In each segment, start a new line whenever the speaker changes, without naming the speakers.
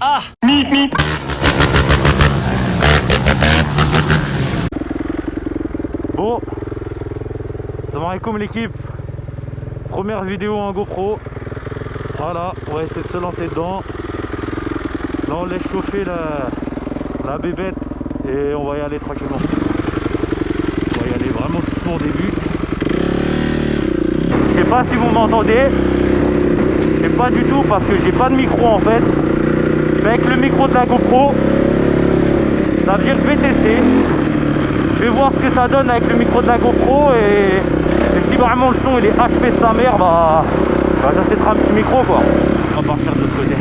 Ah. Bon, salam alaikum l'équipe. Première vidéo en GoPro. Voilà, on va essayer de se lancer dedans. Là on laisse chauffer la bébête et on va y aller tranquillement. On va y aller vraiment doucement au début. Je sais pas si vous m'entendez. Je sais pas du tout parce que j'ai pas de micro en fait. Je fais avec le micro de la GoPro. Ça veut dire que je vais tester. Je vais voir ce que ça donne avec le micro de la GoPro et si vraiment le son il est HP sa mère, bah j'achèterai un petit micro quoi. On va partir de l'autre côté.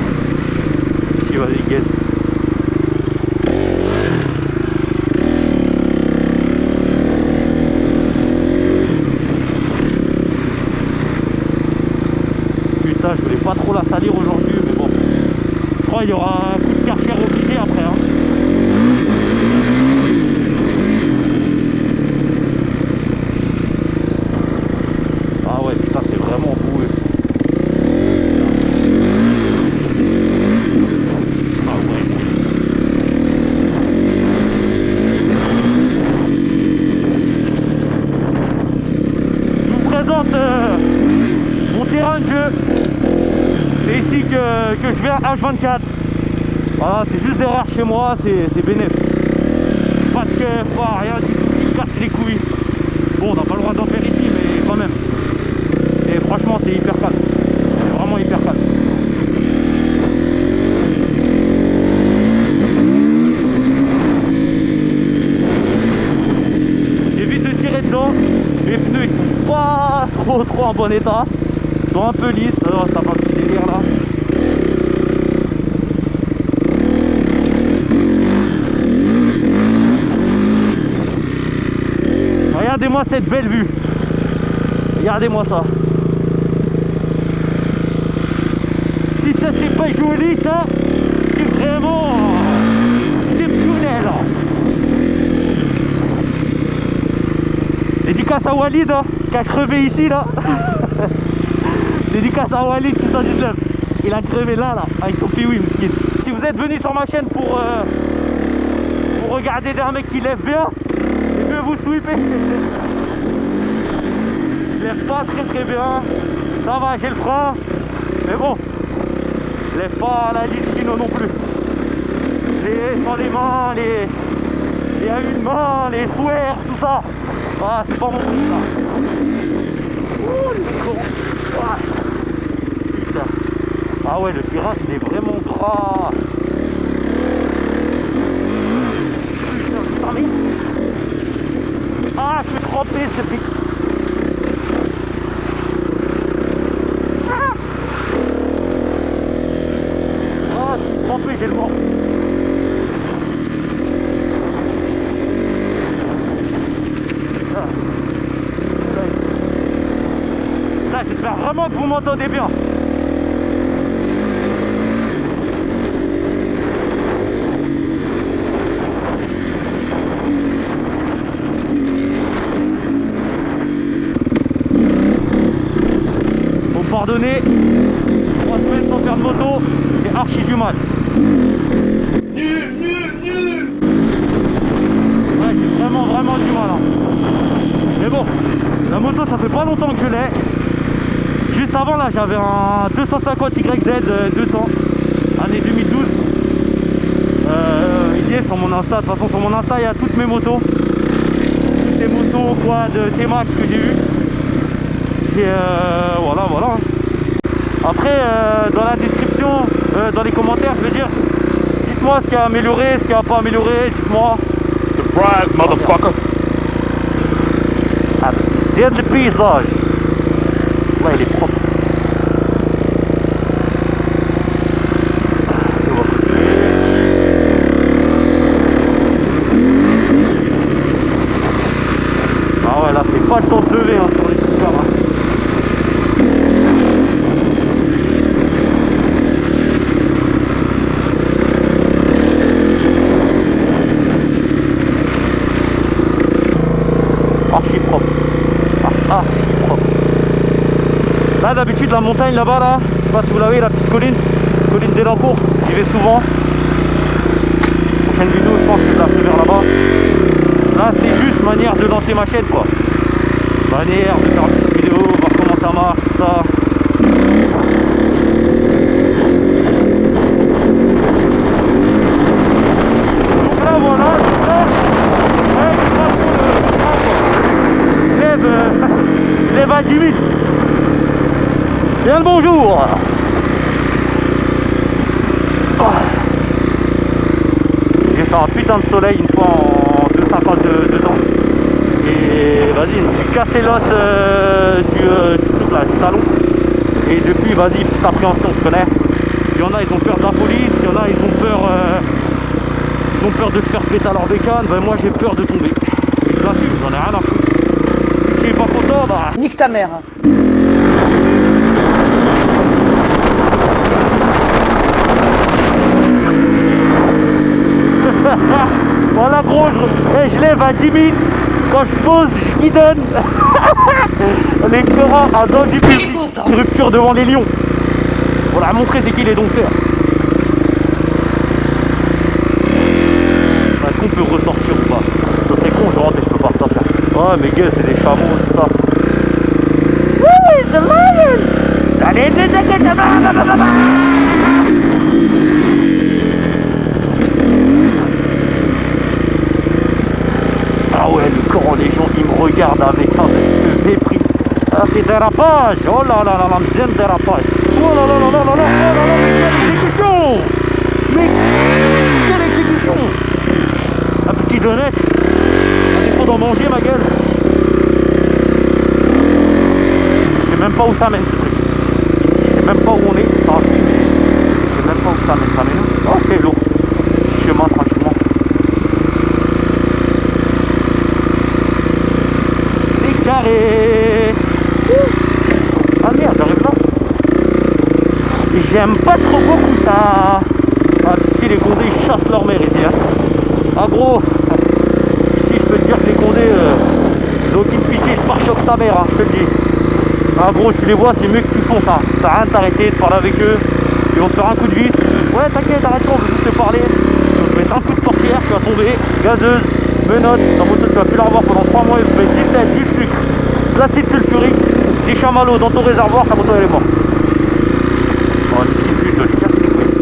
Ici vas-y guette. Putain, je voulais pas trop la salir aujourd'hui mais bon. Je crois qu'il y aura un coup de Karcher obligé après hein. Ah ouais, putain, c'est vraiment boueux. Ah ouais. Je vous présente mon terrain de jeu. C'est ici que je vais à H24. Voilà, c'est juste derrière chez moi, c'est bénéf. Pas de keuf, pas rien du tout qui me casse les couilles. Bon, on n'a pas le droit d'en faire ici, mais quand même. Et franchement, c'est hyper calme. C'est vraiment hyper calme. J'évite de tirer dedans. Les pneus, ils sont pas trop en bon état. Ils sont un peu lisses. Alors, ça va un petit délire là. Regardez-moi cette belle vue. Regardez-moi ça. Si ça c'est pas joli ça, c'est vraiment exceptionnel. Dédicace à Walid hein, qui a crevé ici là. Dédicace à Walid 619. Il a crevé là avec son piwi miskin. Si vous êtes venu sur ma chaîne pour regarder des mecs qui lèvent bien, c'est mieux vous sweeper. Je lève pas très bien. Ça va, j'ai le frein. Mais bon, je lève pas la ligne chino non plus. Sans les mains, les à une main, les swears, tout ça. Ah, c'est pas mon truc ça. Oh les cons. Ah. Putain. Ah ouais, le tirage il est vraiment gras. Putain, putain, merde. Ah, je suis trempé, ce pic. Ah, je suis trempé, j'ai le vent. Là, j'espère vraiment que vous m'entendez bien. Pardonnez, 3 semaines sans faire de moto, c'est archi du mal. Nul. Ouais, j'ai vraiment du mal. Hein. Mais bon, la moto ça fait pas longtemps que je l'ai. Juste avant là, j'avais un 250 YZ 200, année 2012. Il est sur mon Insta, de toute façon sur mon Insta il y a toutes mes motos. Toutes les motos quoi, de T-Max que j'ai eu. Et voilà. Après, dans la description, dans les commentaires, je veux dire, dites-moi ce qui a amélioré, ce qui a pas amélioré, dites-moi.
Surprise, motherfucker!
Ah, c'est le paysage. Là, il est propre. Ah ouais, là, c'est pas le temps de lever hein, sur les super. Hein. Archi propre. Archi propre. Là d'habitude la montagne là-bas là, je sais pas si vous l'avez la petite colline, colline d'Elancourt, j'y vais souvent. Prochaine vidéo, je pense que je la ferai vers là-bas. Là, c'est juste manière de lancer ma chaîne, quoi. Manière de faire une petite vidéo, voir comment ça marche, tout ça. Donc là, voilà, c'est ça. Ouais, je lève à 10 000. Bien le bonjour. J'ai fait un putain de soleil une fois en 2,52 ans. Et vas-y, je me suis cassé l'os du truc là, du talon. Et depuis, vas-y, petite appréhension, je connais. Il y en a, ils ont peur de la police, il y en a, ils ont peur de se faire péter à leur bécane. Ben moi, j'ai peur de tomber. Et je l'assume, j'en ai rien à foutre. Si tu es pas content, bah...
Nique ta mère.
Voilà gros, je lève à 10 000. Quand je pose, je m'y donne. Les Cora à dans du public. Une rupture devant les lions. On l'a montré c'est qui les dompteurs. Est-ce qu'on peut ressortir ou pas? Ça serait con, je rentre et je peux pas ressortir. Ouais mais gars, c'est des chameaux tout ça. Oui, the lion. Allez, ah ouais, le Coran, les gens qui me regardent avec un mépris. Ah, c'est dérapage. Oh là là là là, deuxième dérapage. Oh là là là là là là, oh là là, mais quelle exécution! Mais quelle exécution! Un petit donut. À défaut d'en manger, ma gueule. Je sais même pas où ça mène ce truc. Je sais même pas où on est. Ah, si, mais je sais même pas où ça mène. Ça mène où? Oh, c'est lourd. Chemin tranquillement. Carré. Ah merde, j'arrive là. Et j'aime pas trop beaucoup ça. Ah si, les condés ils chassent leur mère ici hein. Ah gros, ici je peux te dire que les condés ils ont aucune pitié, ils pare-choquent ta mère hein, je te le dis. Ah gros, tu les vois, c'est mieux que tu fonces hein. Ça sert à rien de t'arrêter, de parler avec eux. Ils vont te faire un coup de vis. Ouais t'inquiète, arrête-toi, on veut juste te parler. Ils vont te mettre un coup de portière, tu vas tomber, gazeuse, menottes, ta moto tu vas plus la revoir pendant 3 mois, ils vont te mettre 10 têtes, 10 sucres. L'acide sulfurique, des chamallows dans ton réservoir, ta moto elle est morte. Oh, une petite pute, je casse les couilles.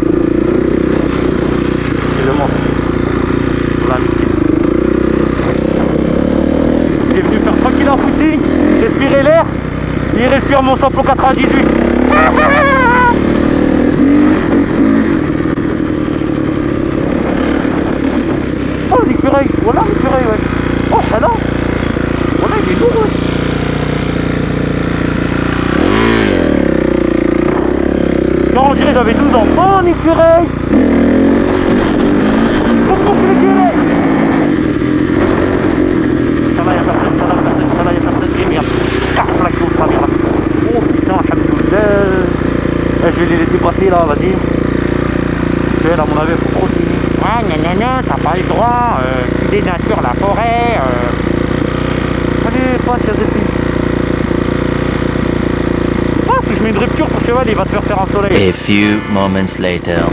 C'est le monde. Voilà, miskin. Il est venu faire tranquille un footing, respirer l'air, et il respire mon samplon 98. Oh, l'écureuil, voilà l'écureuil, ouais. Oh, ça non. Voilà, il est lourd, ouais. On dirait que j'avais 12 ans. Oh, un écureuil! Coucou, l'écureuil! Ça va, y'a personne, ça va, personne, ça va, y'a personne. Et merde, carte la chose, ça merde. Oh putain, alhamdoulilah. Je vais les laisser passer là, vas-y. À mon avis, il faut continuer. Ah, gna gna gna, t'as pas le droit. Tu dénatures la forêt. Allez, passe, y'a des filles. Si je mets une rupture, ton cheval il va te faire un soleil.
A few moments later.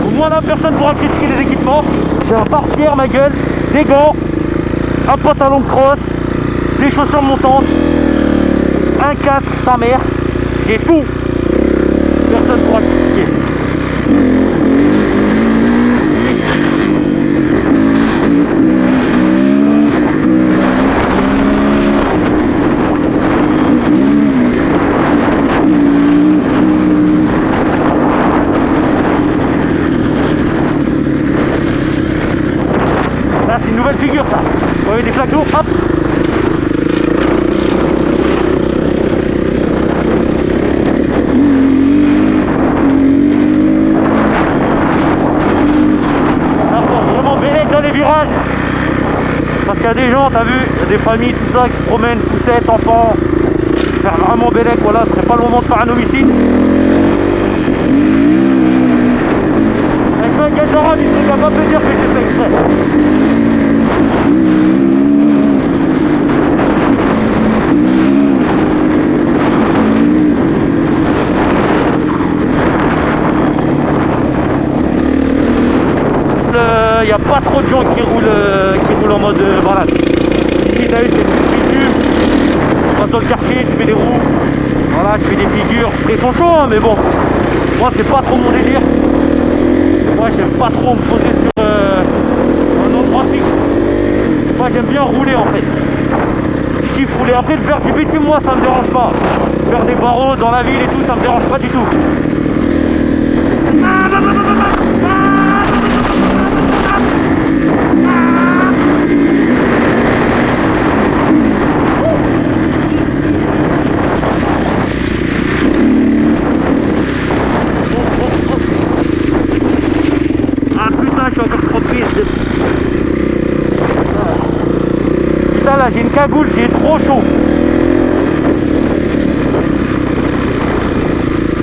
Au moins là personne pourra critiquer les équipements. J'ai un pare-pierre ma gueule, des gants, un pantalon de crosse, des chaussures montantes, un casque sa mère, j'ai tout. Personne pourra critiquer. C'est une nouvelle figure ça. Vous voyez des flaques d'eau, hop. Là faut vraiment bélec dans les virages. Parce qu'il y a des gens, t'as vu, il y a des familles, tout ça, qui se promènent, poussettes, enfants. Faire vraiment bélec, voilà, ce serait pas le moment de faire un homicide. Avec un gage d'orange, il ne va pas te dire que j'ai fait exprès. balade. Ici, t'as vu, c'est plus YouTube. On passe dans le quartier, tu fais des roues. Voilà, tu fais des figures. Ils sont chauds, hein, mais bon. Moi, c'est pas trop mon délire. Moi, j'aime pas trop me poser sur un endroit fixe. Moi, j'aime bien rouler en fait. Je kiffe rouler. Après, de faire du bitume, moi, ça me dérange pas. Faire des barreaux dans la ville et tout, ça me dérange pas du tout. Ah putain, je suis encore trop pisse. Putain, là, j'ai une cagoule, j'ai trop chaud.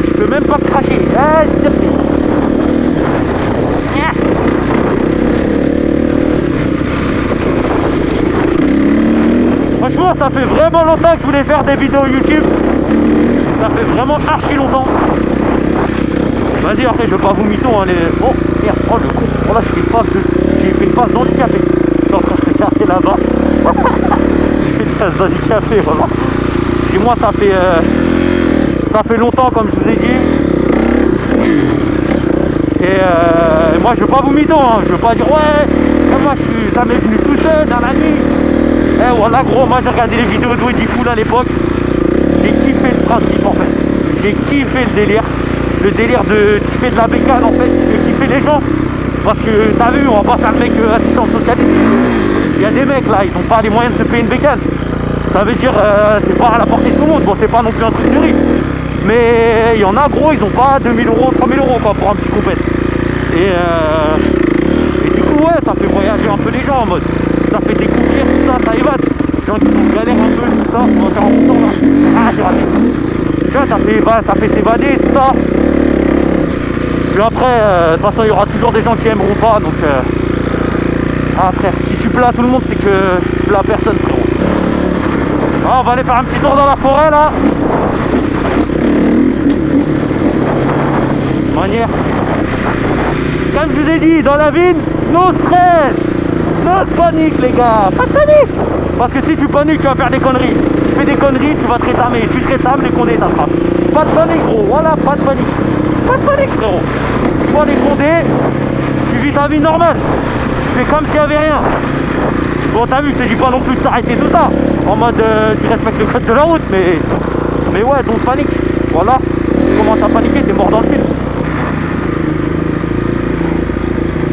Je peux même pas me cracher. Ah, c'est sûr. Franchement, ça fait vraiment longtemps que je voulais faire des vidéos YouTube. Ça fait vraiment archi longtemps. Vas-y, après, je veux pas vous mytho. Hein, Oh, merde, oh le con. Oh là, j'ai fait une passe d'handicapé. Je suis en train de se casser là-bas. J'ai fait une passe d'handicapé, vraiment. Et moi, ça fait longtemps, comme je vous ai dit. Et moi, je veux pas vous mytho. Hein. Je veux pas dire, ouais, moi, ça m'est venu tout seul dans la nuit. Eh voilà gros, moi j'ai regardé les vidéos de Weddy Cool à l'époque. J'ai kiffé le principe en fait. J'ai kiffé le délire. Le délire de kiffer de la bécane en fait. De kiffer les gens. Parce que t'as vu, on va pas faire le mec assistant socialiste. Il y a des mecs là, ils ont pas les moyens de se payer une bécane. Ça veut dire c'est pas à la portée de tout le monde. Bon, c'est pas non plus un truc de riche. Mais il y en a gros, ils ont pas 2000 euros, 3000 euros quoi pour un petit compète. Et du coup ouais, ça fait voyager un peu les gens en mode. Ça fait découvrir tout ça, ça évade. Les gens qui sont galèrent un peu, tout ça, on va faire un bouton là. Ah, j'ai raté. Tu vois, ça fait s'évader, tout ça. Puis après, de toute façon, il y aura toujours des gens qui aimeront pas, donc... Ah, frère, si tu plais à tout le monde, c'est que tu plais à personne, frérot. Ah, on va aller faire un petit tour dans la forêt, là. Manière. Comme je vous ai dit, dans la ville, no stress. Pas de panique les gars, pas de panique. Parce que si tu paniques, tu vas faire des conneries. Tu fais des conneries, tu vas te rétamer. Tu te rétames, les condés t'attrapent. Pas de panique gros, voilà, pas de panique. Pas de panique frérot. Tu vois les condés, tu vis ta vie normale. Tu fais comme s'il n'y avait rien. Bon t'as vu, je te dis pas non plus de t'arrêter tout ça. En mode tu respectes le code de la route, mais ouais, donc panique. Voilà, tu commences à paniquer, t'es mort dans le film.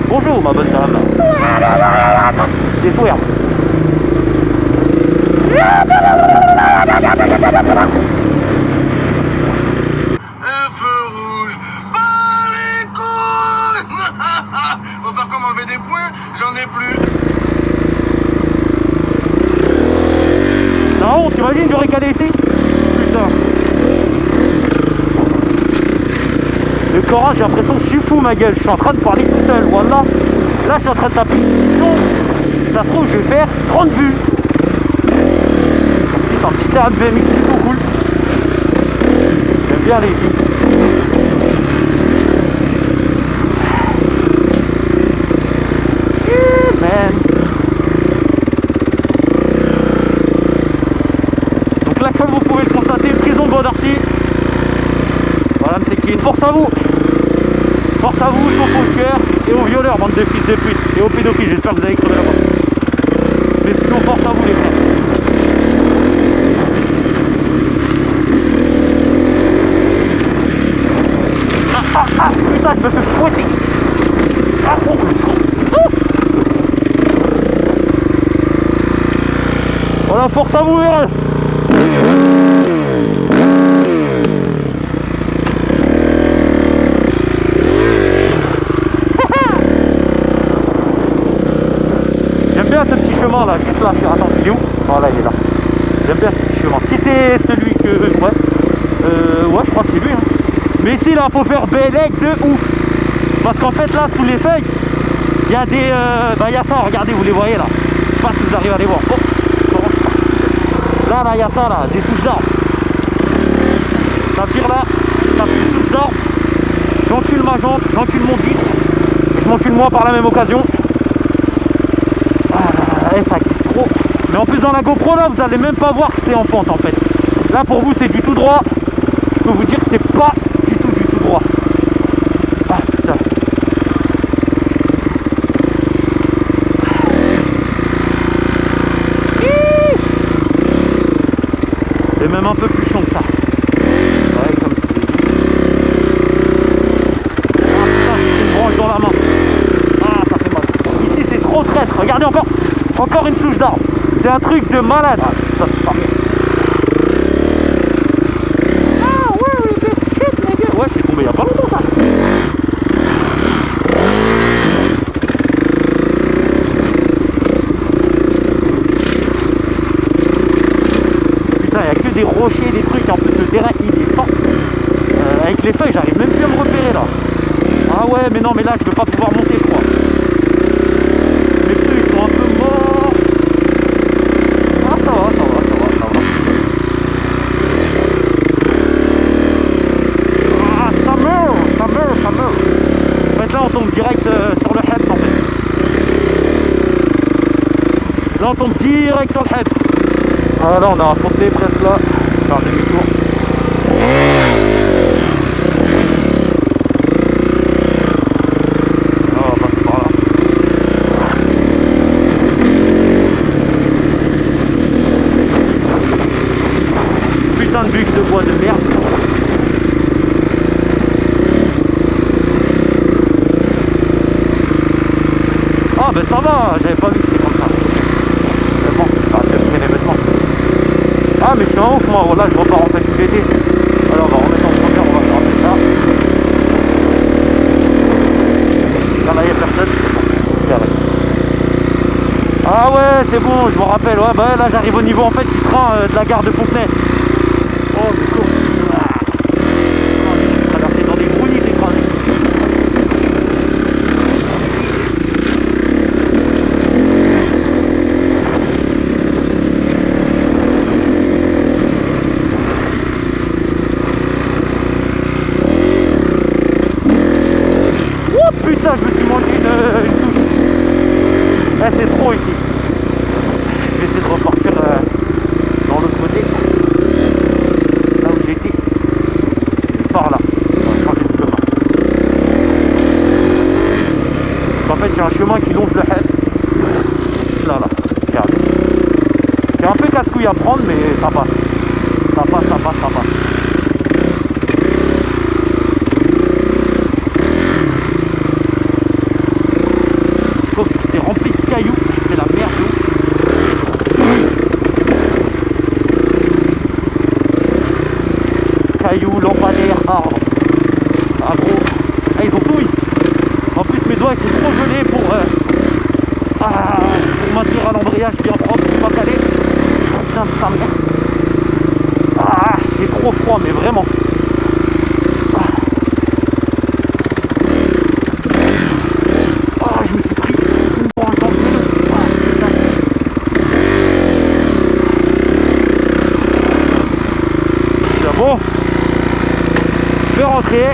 Bonjour ma bonne dame. Des sourires.
Un feu rouge, pas les couilles. On va faire comment, enlever des points? J'en ai plus.
Non, t'imagines, j'aurais calé ici? Putain. Le Coran, j'ai l'impression que je suis fou ma gueule. Je suis en train de parler tout seul, voilà. Là, je suis en train de taper une son. Ça se trouve, je vais faire 30 vues. C'est un petit Airbnb, c'est plutôt cool. J'aime bien aller ici. Man. Donc là, comme vous pouvez le constater, prison de Bois-d'Arcy. Voilà, c'est qui. Force à vous. Force à vous, aux faucheurs et aux violeurs, bande de fils de pute. Et aux pédophiles, j'espère que vous avez crevé la porte. Mais sinon, force à vous les frères. Putain, je me fais fouetter. Ah, oh, voilà, force à vous, heureux. J'aime bien ce petit chemin là, juste là. Attends, il est où? Voilà, il est là. J'aime bien ce petit chemin. Si c'est celui que... ouais, je crois que c'est lui. Hein. Mais ici, là, faut faire bélec de ouf. Parce qu'en fait, là, sous les feuilles, il y a des... il y a ça, regardez, vous les voyez là. Je sais pas si vous arrivez à les voir. Oh. Là, il y a ça, là, des souches d'arbres. Ça veut dire là, ça fait des souches d'arbres. J'encule ma jambe, j'encule mon disque. Et je m'encule moi par la même occasion. Ah, et ça glisse. en plus dans la GoPro là, vous allez même pas voir que c'est en pente en fait. Là pour vous c'est du tout droit. Je peux vous dire que c'est pas du tout droit. Ah putain. C'est même un peu plus chiant que ça. Ouais, comme je vous ai dit. Ah putain, j'ai une branche dans la main. Ah, ça fait mal. Ici, c'est trop traître. Regardez encore une souche d'arbre. C'est un truc de malade. Ah putain, c'est pas bien. Ah ouais, oui, shit, les gars. Ouais, je suis tombé il y a pas longtemps, ça. Putain, il n'y a que des rochers, des trucs. En plus, le terrain, il est fort. Avec les feuilles, j'arrive même plus à me repérer, là. Ah ouais, mais non, mais là, je vais pas pouvoir monter, je crois. Les pneus, ils sont un peu morts. Ah, ça va. Ah, ça meurt. En fait, là, on tombe direct sur le Hebs, en fait. Là, on tombe direct sur le Hebs. Ah, là, on a affronté presque là. Faire un demi-tour. Putain de bûche de bois de merde. Ah ben ça va, j'avais pas vu que c'était comme ça. Mais bon, c'est un événement. Ah mais je suis en ouf moi, là je repars en fait où j'étais. Alors on va remettre en première, on va faire un peu ça. Là il n'y a personne, c'est bon. Ah ouais c'est bon, je me rappelle, ouais bah là j'arrive au niveau en fait du train de la gare de Fontenay. Oh c'est cool. J'ai traversé dans des brownies écrasés. Oh putain, je me suis mangé une touche. Eh, c'est trop ici. Je vais essayer de repartir dans l'autre côté. Là où j'étais. Par là. On va changer de chemin. En fait, j'ai un chemin qui longe le Hebs. Là. Regardez. C'est un peu casse-couille à prendre, mais ça passe. Ça passe. Sauf que c'est rempli de cailloux, c'est la merde. Cailloux, lampadaires, arbres. Ah gros, ah, ils ont tout. En plus mes doigts ils sont trop gelés pour maintenir un embrayage bien propre, pour pas caler. Putain de sa mère. Ah, j'ai trop froid mais vraiment. Je me suis pris une branche dans le vélo. C'est bon. Je vais rentrer.